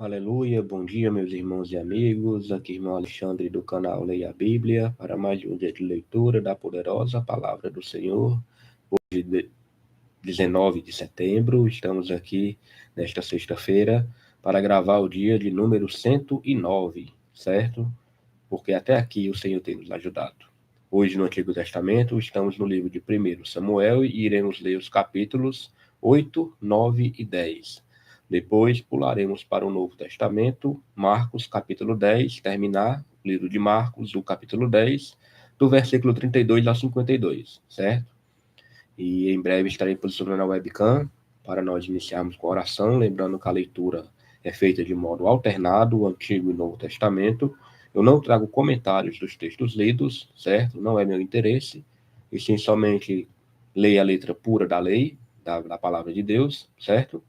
Aleluia, bom dia, meus irmãos e amigos. Aqui, irmão Alexandre, do canal Leia a Bíblia, para mais um dia de leitura da poderosa palavra do Senhor. Hoje, 19 de setembro, estamos aqui nesta sexta-feira para gravar o dia de número 109, certo? Porque até aqui o Senhor tem nos ajudado. Hoje, no Antigo Testamento, estamos no livro de 1 Samuel e iremos ler os capítulos 8, 9 e 10. Depois pularemos para o Novo Testamento, Marcos capítulo 10, terminar o livro de Marcos, o capítulo 10, do versículo 32 ao 52, certo? E em breve estarei posicionando a webcam para nós iniciarmos com a oração, lembrando que a leitura é feita de modo alternado, o Antigo e o Novo Testamento. Eu não trago comentários dos textos lidos, certo? Não é meu interesse, e sim somente leia a letra pura da lei, da palavra de Deus, certo?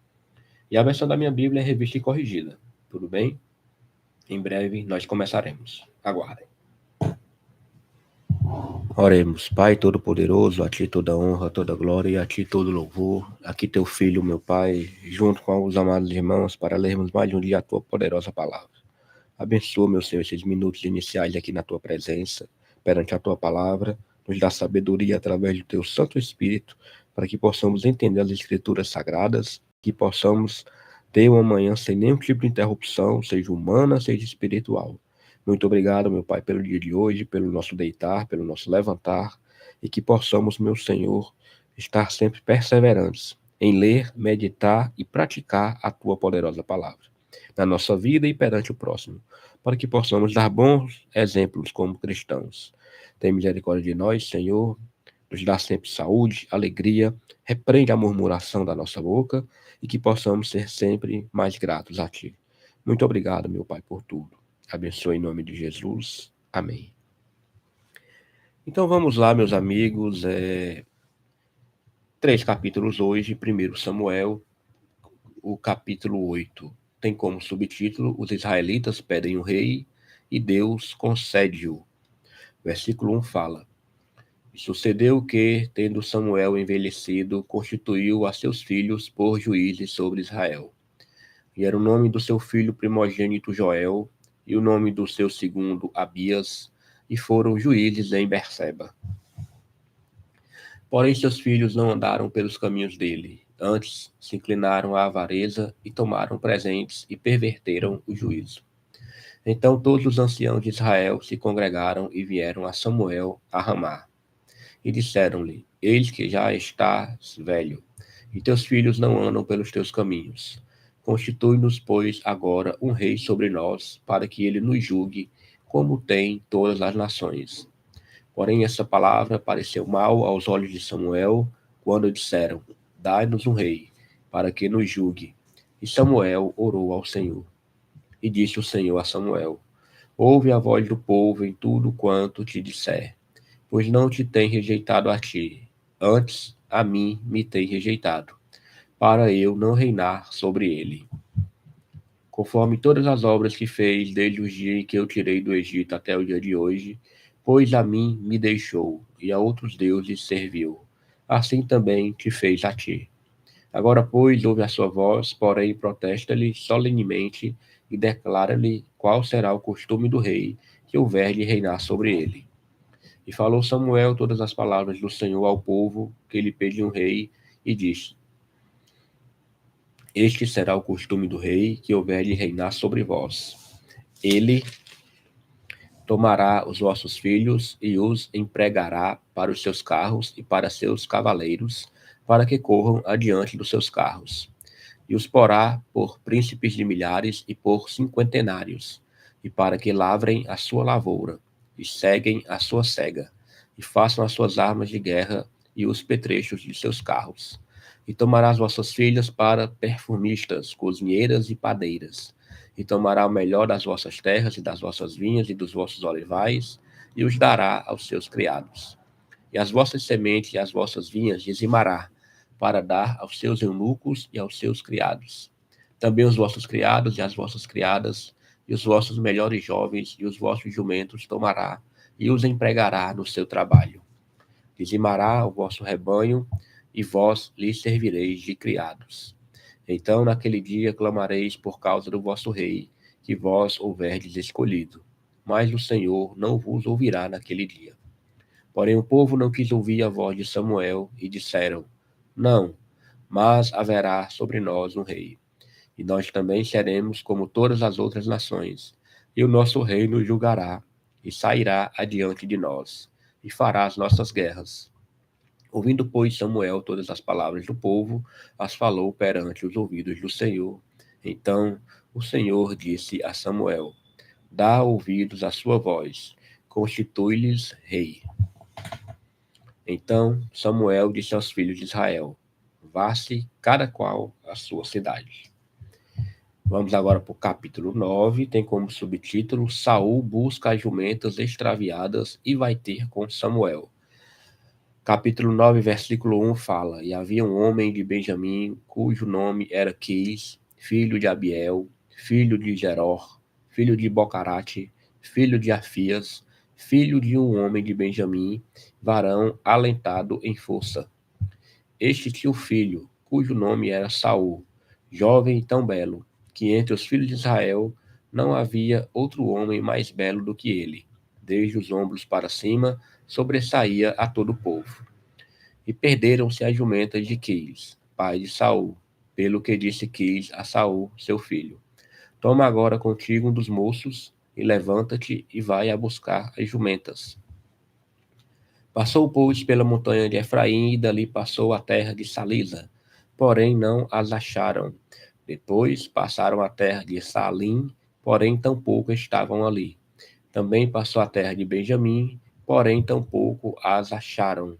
E a versão da minha Bíblia é revista e corrigida, tudo bem? Em breve nós começaremos. Aguardem. Oremos. Pai Todo-Poderoso, a Ti toda honra, toda glória e a Ti todo louvor. Aqui Teu Filho, meu Pai, junto com os amados irmãos, para lermos mais um dia a Tua poderosa palavra. Abençoa, meu Senhor, esses minutos iniciais aqui na Tua presença, perante a Tua palavra. Nos dá sabedoria através do Teu Santo Espírito, para que possamos entender as Escrituras Sagradas, que possamos ter uma manhã sem nenhum tipo de interrupção, seja humana, seja espiritual. Muito obrigado, meu Pai, pelo dia de hoje, pelo nosso deitar, pelo nosso levantar, e que possamos, meu Senhor, estar sempre perseverantes em ler, meditar e praticar a Tua poderosa palavra, na nossa vida e perante o próximo, para que possamos dar bons exemplos como cristãos. Tem misericórdia de nós, Senhor, nos dá sempre saúde, alegria, repreende a murmuração da nossa boca e que possamos ser sempre mais gratos a Ti. Muito obrigado, meu Pai, por tudo. Abençoe em nome de Jesus. Amém. Então vamos lá, meus amigos. 3 capítulos hoje. 1 Samuel, o capítulo 8. Tem como subtítulo: Os israelitas pedem um rei e Deus concede-o. Versículo 1 fala: E sucedeu que, tendo Samuel envelhecido, constituiu a seus filhos por juízes sobre Israel. E era o nome do seu filho primogênito Joel, e o nome do seu segundo Abias, e foram juízes em Berseba. Porém seus filhos não andaram pelos caminhos dele, antes se inclinaram à avareza e tomaram presentes e perverteram o juízo. Então todos os anciãos de Israel se congregaram e vieram a Samuel a Ramá. E disseram-lhe: Eis que já estás velho, e teus filhos não andam pelos teus caminhos. Constitui-nos, pois, agora um rei sobre nós, para que ele nos julgue, como tem todas as nações. Porém, essa palavra pareceu mal aos olhos de Samuel, quando disseram: Dai-nos um rei, para que nos julgue. E Samuel orou ao Senhor. E disse o Senhor a Samuel: Ouve a voz do povo em tudo quanto te disser, pois não te tem rejeitado a ti, antes a mim me tem rejeitado, para eu não reinar sobre ele. Conforme todas as obras que fez desde o dia em que eu tirei do Egito até o dia de hoje, pois a mim me deixou e a outros deuses serviu. Assim também te fez a ti. Agora, pois, ouve a sua voz, porém protesta-lhe solenemente e declara-lhe qual será o costume do rei que houver de reinar sobre ele. E falou Samuel todas as palavras do Senhor ao povo, que lhe pediu um rei, e disse: Este será o costume do rei que houver de reinar sobre vós. Ele tomará os vossos filhos e os empregará para os seus carros e para seus cavaleiros, para que corram adiante dos seus carros. E os porá por príncipes de milhares e por cinquentenários, e para que lavrem a sua lavoura, e seguem a sua cega, e façam as suas armas de guerra e os petrechos de seus carros. E tomará as vossas filhas para perfumistas, cozinheiras e padeiras, e tomará o melhor das vossas terras e das vossas vinhas e dos vossos olivais, e os dará aos seus criados. E as vossas sementes e as vossas vinhas dizimará, para dar aos seus eunucos e aos seus criados. Também os vossos criados e as vossas criadas, e os vossos melhores jovens e os vossos jumentos tomará, e os empregará no seu trabalho. Dizimará o vosso rebanho, e vós lhe servireis de criados. Então naquele dia clamareis por causa do vosso rei, que vós houverdes escolhido. Mas o Senhor não vos ouvirá naquele dia. Porém o povo não quis ouvir a voz de Samuel, e disseram: Não, mas haverá sobre nós um rei, e nós também seremos como todas as outras nações, e o nosso rei nos julgará, e sairá adiante de nós, e fará as nossas guerras. Ouvindo, pois, Samuel todas as palavras do povo, as falou perante os ouvidos do Senhor. Então o Senhor disse a Samuel: Dá ouvidos à sua voz, constitui-lhes rei. Então Samuel disse aos filhos de Israel: Vá-se cada qual à sua cidade. Vamos agora para o capítulo 9, tem como subtítulo: Saul busca as jumentas extraviadas e vai ter com Samuel. Capítulo 9, versículo 1 fala: E havia um homem de Benjamim, cujo nome era Quis, filho de Abiel, filho de Geror, filho de Bocarate, filho de Afias, filho de um homem de Benjamim, varão alentado em força. Este tinha um filho, cujo nome era Saul, jovem e tão belo, que entre os filhos de Israel não havia outro homem mais belo do que ele. Desde os ombros para cima, sobressaía a todo o povo. E perderam-se as jumentas de Quis, pai de Saul, pelo que disse Quis a Saul, seu filho: Toma agora contigo um dos moços, e levanta-te e vai a buscar as jumentas. Passou, pois, pela montanha de Efraim, e dali passou a terra de Salisa, porém não as acharam. Depois passaram a terra de Salim, porém tampouco estavam ali. Também passou a terra de Benjamim, porém tampouco as acharam.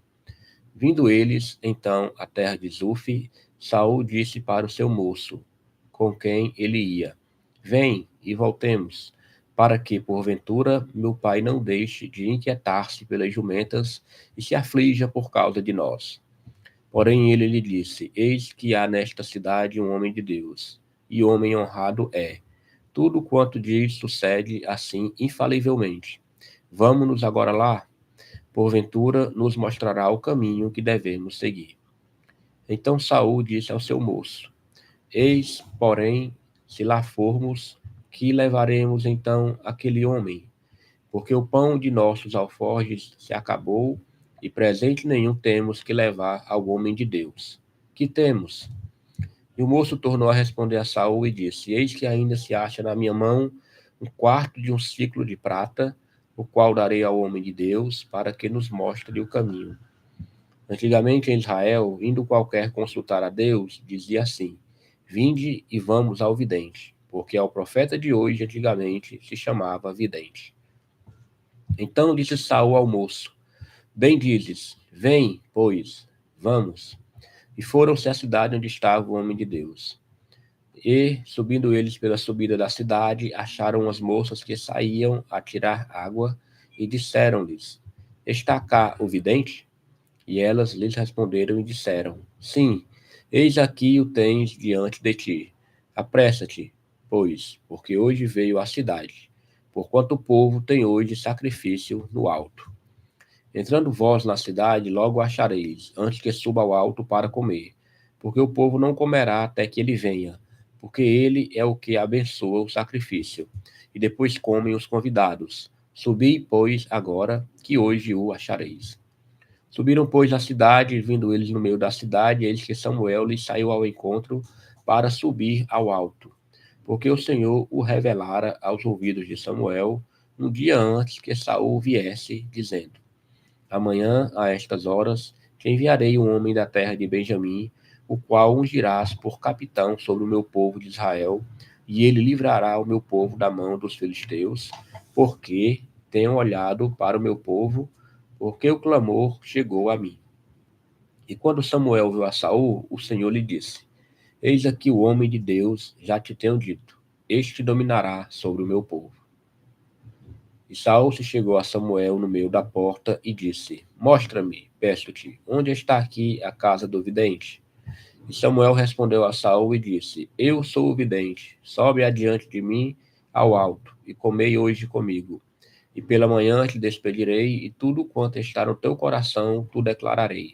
Vindo eles, então, à terra de Zufi, Saul disse para o seu moço, com quem ele ia: Vem e voltemos, para que, porventura, meu pai não deixe de inquietar-se pelas jumentas e se aflija por causa de nós. Porém ele lhe disse: Eis que há nesta cidade um homem de Deus, e homem honrado é. Tudo quanto diz sucede assim infalivelmente. Vamos-nos agora lá? Porventura nos mostrará o caminho que devemos seguir. Então Saul disse ao seu moço: Eis, porém, se lá formos, que levaremos então aquele homem? Porque o pão de nossos alforjes se acabou, e presente nenhum temos que levar ao homem de Deus. Que temos? E o moço tornou a responder a Saul e disse: Eis que ainda se acha na minha mão um quarto de um ciclo de prata, o qual darei ao homem de Deus, para que nos mostre o caminho. Antigamente em Israel, indo qualquer consultar a Deus, dizia assim: Vinde e vamos ao vidente, porque ao profeta de hoje antigamente se chamava vidente. Então disse Saul ao moço: Bem dizes, vem, pois, vamos. E foram-se à cidade onde estava o homem de Deus. E, subindo eles pela subida da cidade, acharam as moças que saíam a tirar água, e disseram-lhes: Está cá o vidente? E elas lhes responderam e disseram: Sim, eis aqui o tens diante de ti. Apressa-te, pois, porque hoje veio à cidade, porquanto o povo tem hoje sacrifício no alto. Entrando vós na cidade, logo achareis, antes que suba ao alto para comer, porque o povo não comerá até que ele venha, porque ele é o que abençoa o sacrifício, e depois comem os convidados. Subi, pois, agora, que hoje o achareis. Subiram, pois, na cidade, e vindo eles no meio da cidade, eis que Samuel lhes saiu ao encontro para subir ao alto, porque o Senhor o revelara aos ouvidos de Samuel um dia antes que Saul viesse, dizendo: Amanhã, a estas horas, te enviarei um homem da terra de Benjamim, o qual ungirás por capitão sobre o meu povo de Israel, e ele livrará o meu povo da mão dos filisteus, porque tenho olhado para o meu povo, porque o clamor chegou a mim. E quando Samuel viu a Saul, o Senhor lhe disse: Eis aqui o homem de Deus, já te tenho dito, este dominará sobre o meu povo. E Saul se chegou a Samuel no meio da porta e disse: Mostra-me, peço-te, onde está aqui a casa do vidente? E Samuel respondeu a Saul e disse: Eu sou o vidente, sobe adiante de mim ao alto, e comei hoje comigo. E pela manhã te despedirei, e tudo quanto está no teu coração tu declararei.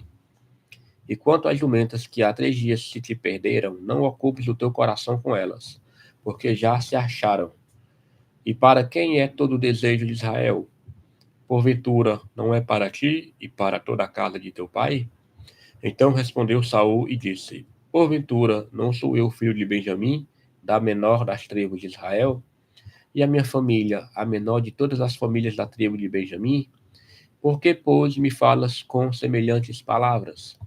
E quanto às jumentas que há 3 dias se te perderam, não ocupes o teu coração com elas, porque já se acharam. E para quem é todo o desejo de Israel? Porventura, não é para ti e para toda a casa de teu pai? Então respondeu Saul e disse: Porventura, não sou eu filho de Benjamim, da menor das tribos de Israel? E a minha família, a menor de todas as famílias da tribo de Benjamim? Por que, pois, me falas com semelhantes palavras?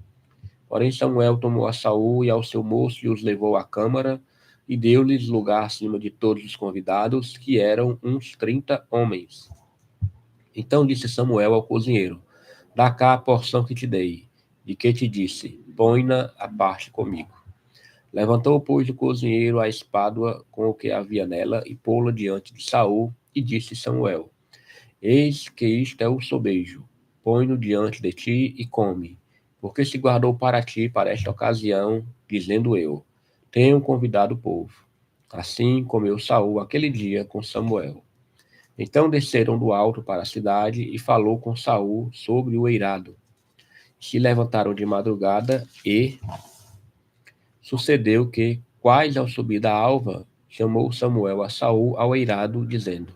Porém Samuel tomou a Saul e ao seu moço e os levou à câmara, e deu-lhes lugar acima de todos os convidados, que eram uns 30 homens. Então disse Samuel ao cozinheiro: Dá cá a porção que te dei, de que te disse: Põe-na à parte comigo. Levantou, pois, o cozinheiro a espádua com o que havia nela, e pô-la diante de Saul, e disse Samuel: Eis que isto é o sobejo. Põe-no diante de ti e come, porque se guardou para ti para esta ocasião, dizendo eu: Tenho convidado o povo. Assim comeu Saul aquele dia com Samuel. Então desceram do alto para a cidade e falou com Saul sobre o eirado. Se levantaram de madrugada e sucedeu que, quais ao subir da alva, chamou Samuel a Saul ao eirado, dizendo: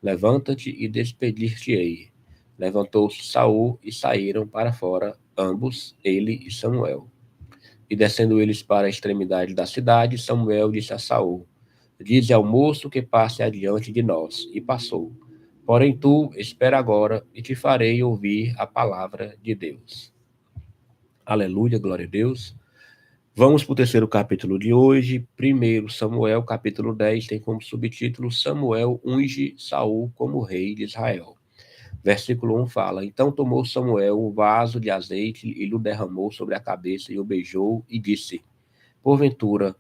Levanta-te e despedir-te-ei. Levantou-se Saul e saíram para fora, ambos, ele e Samuel. E descendo eles para a extremidade da cidade, Samuel disse a Saul: Dize ao moço que passe adiante de nós. E passou. Porém tu, espera agora, e te farei ouvir a palavra de Deus. Aleluia, glória a Deus. Vamos para o terceiro capítulo de hoje. 1 Samuel, capítulo 10, tem como subtítulo: Samuel unge Saul como rei de Israel. Versículo 1 fala: Então tomou Samuel um vaso de azeite e o derramou sobre a cabeça e o beijou e disse: Porventura,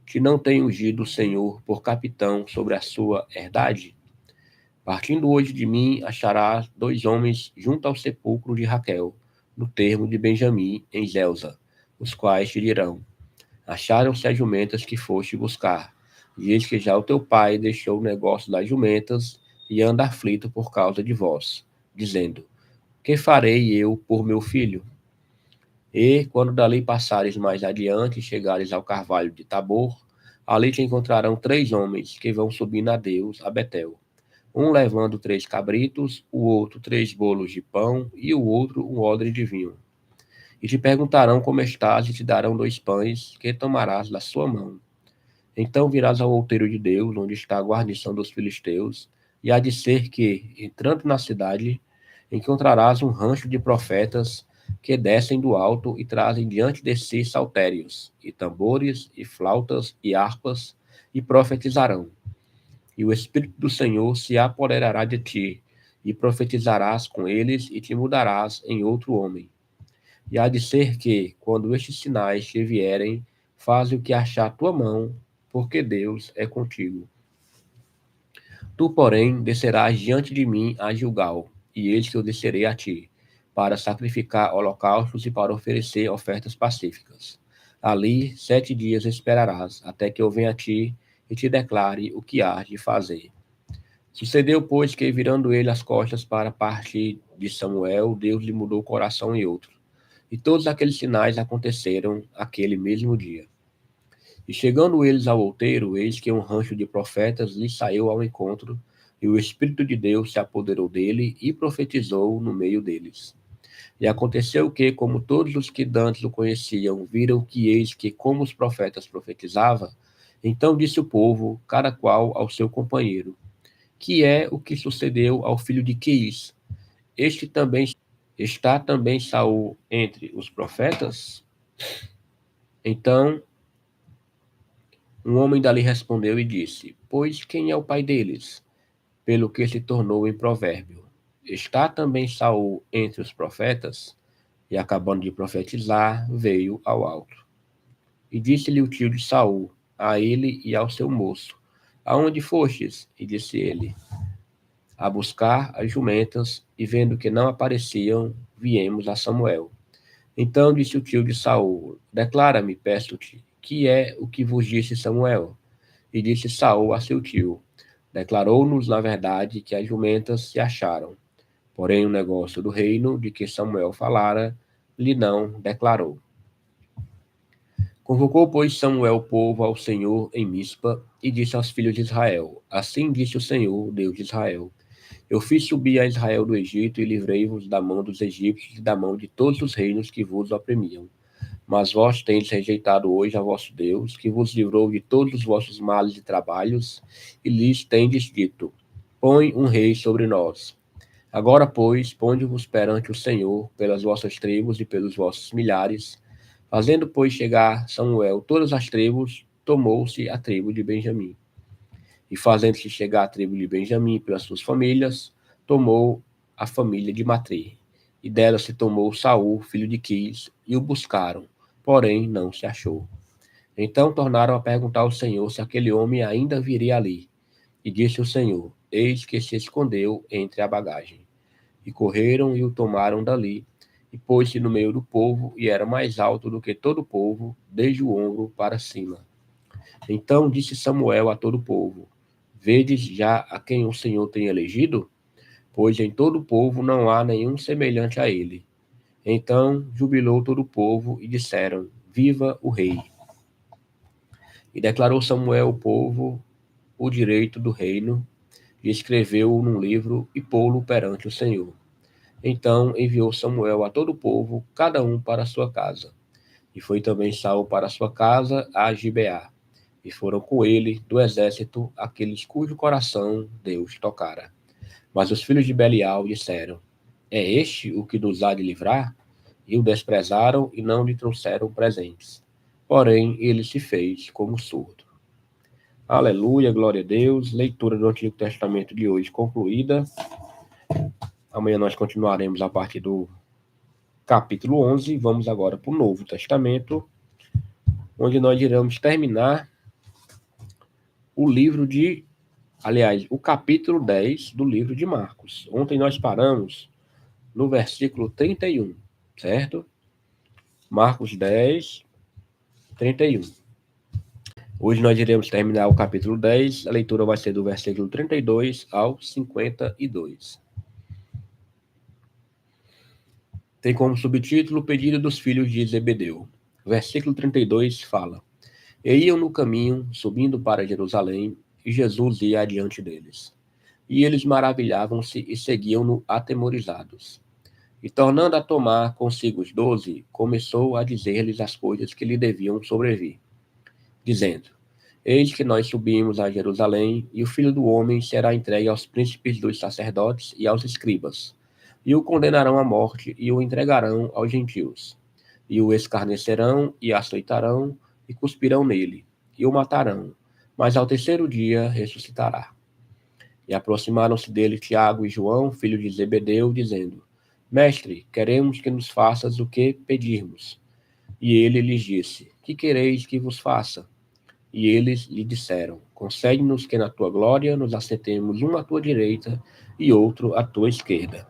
que não tem ungido o Senhor por capitão sobre a sua herdade? Partindo hoje de mim, acharás 2 homens junto ao sepulcro de Raquel, no termo de Benjamim, em Zelza, os quais te dirão: Acharam-se as jumentas que foste buscar. E eis que já o teu pai deixou o negócio das jumentas e anda aflito por causa de vós, dizendo: Que farei eu por meu filho? E, quando dali passares mais adiante e chegares ao carvalho de Tabor, ali te encontrarão 3 homens que vão subindo a Deus, a Betel. Um levando 3 cabritos, o outro 3 bolos de pão e o outro um odre de vinho. E te perguntarão como estás e te darão 2 pães que tomarás da sua mão. Então virás ao outeiro de Deus, onde está a guarnição dos filisteus, e há de ser que, entrando na cidade, encontrarás um rancho de profetas que descem do alto e trazem diante de si saltérios, e tambores, e flautas, e harpas, e profetizarão. E o Espírito do Senhor se apoderará de ti, e profetizarás com eles, e te mudarás em outro homem. E há de ser que, quando estes sinais te vierem, faze o que achar tua mão, porque Deus é contigo. Tu, porém, descerás diante de mim a Gilgal, e eis que eu descerei a ti, para sacrificar holocaustos e para oferecer ofertas pacíficas. Ali 7 dias esperarás, até que eu venha a ti e te declare o que hás de fazer. Sucedeu, pois, que, virando ele as costas para a parte de Samuel, Deus lhe mudou o coração em outro. E todos aqueles sinais aconteceram aquele mesmo dia. E chegando eles ao outeiro, eis que um rancho de profetas lhe saiu ao encontro, e o Espírito de Deus se apoderou dele e profetizou no meio deles. E aconteceu que, como todos os que dantes o conheciam viram que eis que como os profetas profetizava, então disse o povo, cada qual ao seu companheiro: Que é o que sucedeu ao filho de Quis? Este também está também Saul entre os profetas? Então um homem dali respondeu e disse: Pois quem é o pai deles? Pelo que se tornou em provérbio. Está também Saul entre os profetas? E acabando de profetizar, veio ao alto. E disse-lhe o tio de Saul, a ele e ao seu moço: Aonde fostes? E disse ele: A buscar as jumentas, e vendo que não apareciam, viemos a Samuel. Então disse o tio de Saul: Declara-me, peço-te, que é o que vos disse Samuel? E disse Saul a seu tio: Declarou-nos, na verdade, que as jumentas se acharam. Porém, o negócio do reino de que Samuel falara, lhe não declarou. Convocou, pois, Samuel o povo ao Senhor em Mispa, e disse aos filhos de Israel: Assim disse o Senhor, Deus de Israel: Eu fiz subir a Israel do Egito e livrei-vos da mão dos egípcios e da mão de todos os reinos que vos oprimiam. Mas vós tendes rejeitado hoje a vosso Deus, que vos livrou de todos os vossos males e trabalhos, e lhes tendes dito: Põe um rei sobre nós. Agora, pois, ponde-vos perante o Senhor pelas vossas tribos e pelos vossos milhares. Fazendo, pois, chegar Samuel todas as tribos, tomou-se a tribo de Benjamim. E fazendo-se chegar a tribo de Benjamim pelas suas famílias, tomou a família de Matri. E dela se tomou Saul, filho de Quis, e o buscaram, porém não se achou. Então tornaram a perguntar ao Senhor se aquele homem ainda viria ali. E disse o Senhor: Eis que se escondeu entre a bagagem. E correram e o tomaram dali, e pôs-se no meio do povo, e era mais alto do que todo o povo, desde o ombro para cima. Então disse Samuel a todo o povo: Vedes já a quem o Senhor tem elegido? Pois em todo o povo não há nenhum semelhante a ele. Então jubilou todo o povo e disseram: Viva o rei! E declarou Samuel ao povo o direito do reino, e escreveu-o num livro e pô-lo perante o Senhor. Então enviou Samuel a todo o povo, cada um para a sua casa. E foi também Saul para a sua casa a Gibeá. E foram com ele do exército aqueles cujo coração Deus tocara. Mas os filhos de Belial disseram: É este o que nos há de livrar? E o desprezaram e não lhe trouxeram presentes. Porém, ele se fez como surdo. Aleluia, glória a Deus. Leitura do Antigo Testamento de hoje concluída. Amanhã nós continuaremos a partir do capítulo 11. Vamos agora para o Novo Testamento, onde nós iremos terminar o capítulo 10 do livro de Marcos. Ontem nós paramos no versículo 31, certo? Marcos 10, 31. Hoje nós iremos terminar o capítulo 10, a leitura vai ser do versículo 32 ao 52. Tem como subtítulo o pedido dos filhos de Zebedeu. Versículo 32 fala: E iam no caminho, subindo para Jerusalém, e Jesus ia adiante deles. E eles maravilhavam-se e seguiam-no atemorizados. E tornando a tomar consigo os 12, começou a dizer-lhes as coisas que lhe deviam sobrevir, dizendo: Eis que nós subimos a Jerusalém, e o Filho do Homem será entregue aos príncipes dos sacerdotes e aos escribas, e o condenarão à morte, e o entregarão aos gentios, e o escarnecerão, e açoitarão, e cuspirão nele, e o matarão, mas ao terceiro dia ressuscitará. E aproximaram-se dele Tiago e João, filho de Zebedeu, dizendo: Mestre, queremos que nos faças o que pedirmos. E ele lhes disse: Que quereis que vos faça? E eles lhe disseram: Concede-nos que na tua glória nos assentemos um à tua direita e outro à tua esquerda.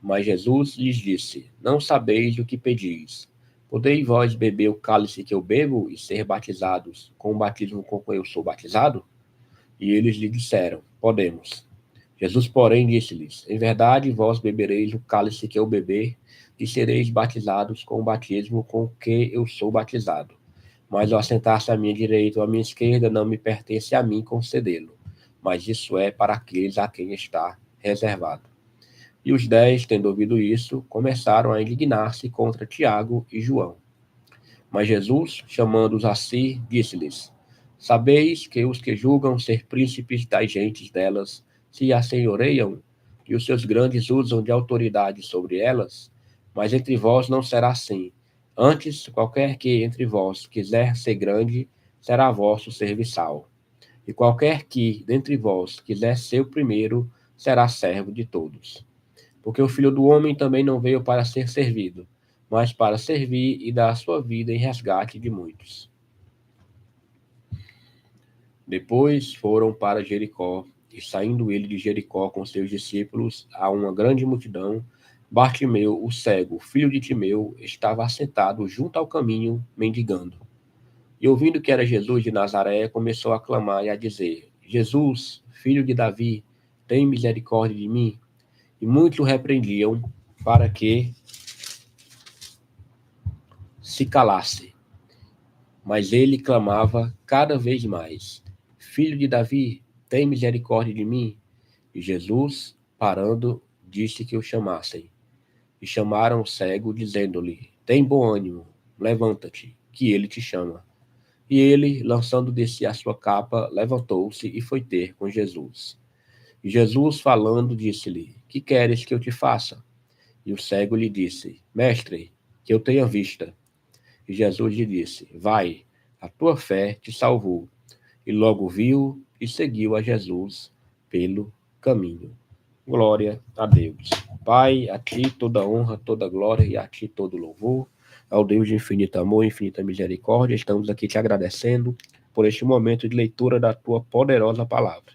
Mas Jesus lhes disse: Não sabeis o que pedis. Podeis vós beber o cálice que eu bebo e ser batizados com o batismo com que eu sou batizado? E eles lhe disseram: Podemos. Jesus, porém, disse-lhes: Em verdade, vós bebereis o cálice que eu beber e sereis batizados com o batismo com que eu sou batizado. Mas o assentar-se à minha direita ou à minha esquerda não me pertence a mim concedê-lo, mas isso é para aqueles a quem está reservado. E os 10, tendo ouvido isso, começaram a indignar-se contra Tiago e João. Mas Jesus, chamando-os a si, disse-lhes: Sabeis que os que julgam ser príncipes das gentes delas se assenhoreiam, e os seus grandes usam de autoridade sobre elas? Mas entre vós não será assim. Antes, qualquer que entre vós quiser ser grande, será vosso serviçal. E qualquer que dentre vós quiser ser o primeiro, será servo de todos. Porque o Filho do Homem também não veio para ser servido, mas para servir e dar a sua vida em resgate de muitos. Depois foram para Jericó, e saindo ele de Jericó com seus discípulos a uma grande multidão, Bartimeu, o cego, filho de Timeu, estava assentado junto ao caminho, mendigando. E ouvindo que era Jesus de Nazaré, começou a clamar e a dizer: Jesus, filho de Davi, tem misericórdia de mim. E muitos o repreendiam para que se calasse. Mas ele clamava cada vez mais: Filho de Davi, tem misericórdia de mim. E Jesus, parando, disse que o chamassem. E chamaram o cego, dizendo-lhe: Tem bom ânimo, levanta-te, que ele te chama. E ele, lançando de si a sua capa, levantou-se e foi ter com Jesus. E Jesus, falando, disse-lhe: Que queres que eu te faça? E o cego lhe disse: Mestre, que eu tenha vista. E Jesus lhe disse: Vai, a tua fé te salvou. E logo viu e seguiu a Jesus pelo caminho. Glória a Deus. Pai, a ti toda honra, toda glória e a ti todo louvor. Ao Deus de infinito amor e infinita misericórdia, estamos aqui te agradecendo por este momento de leitura da tua poderosa palavra.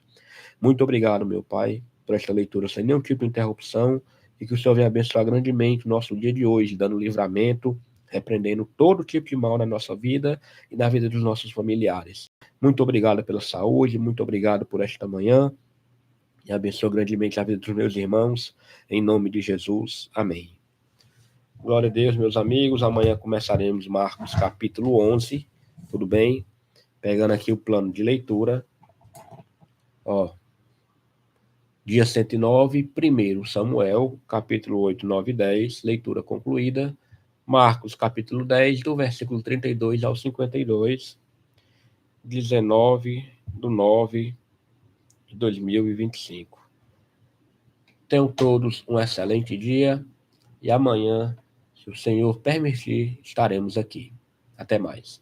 Muito obrigado, meu Pai, por esta leitura sem nenhum tipo de interrupção e que o Senhor venha abençoar grandemente o nosso dia de hoje, dando livramento, repreendendo todo tipo de mal na nossa vida e na vida dos nossos familiares. Muito obrigado pela saúde, muito obrigado por esta manhã e abençoe grandemente a vida dos meus irmãos, em nome de Jesus. Amém. Glória a Deus, meus amigos. Amanhã começaremos Marcos capítulo 11, tudo bem? Pegando aqui o plano de leitura. Ó, dia 109, 1 Samuel, capítulo 8, 9 e 10, leitura concluída. Marcos, capítulo 10, do versículo 32 ao 52, 19/9 de 2025. Tenham todos um excelente dia e amanhã, se o Senhor permitir, estaremos aqui. Até mais.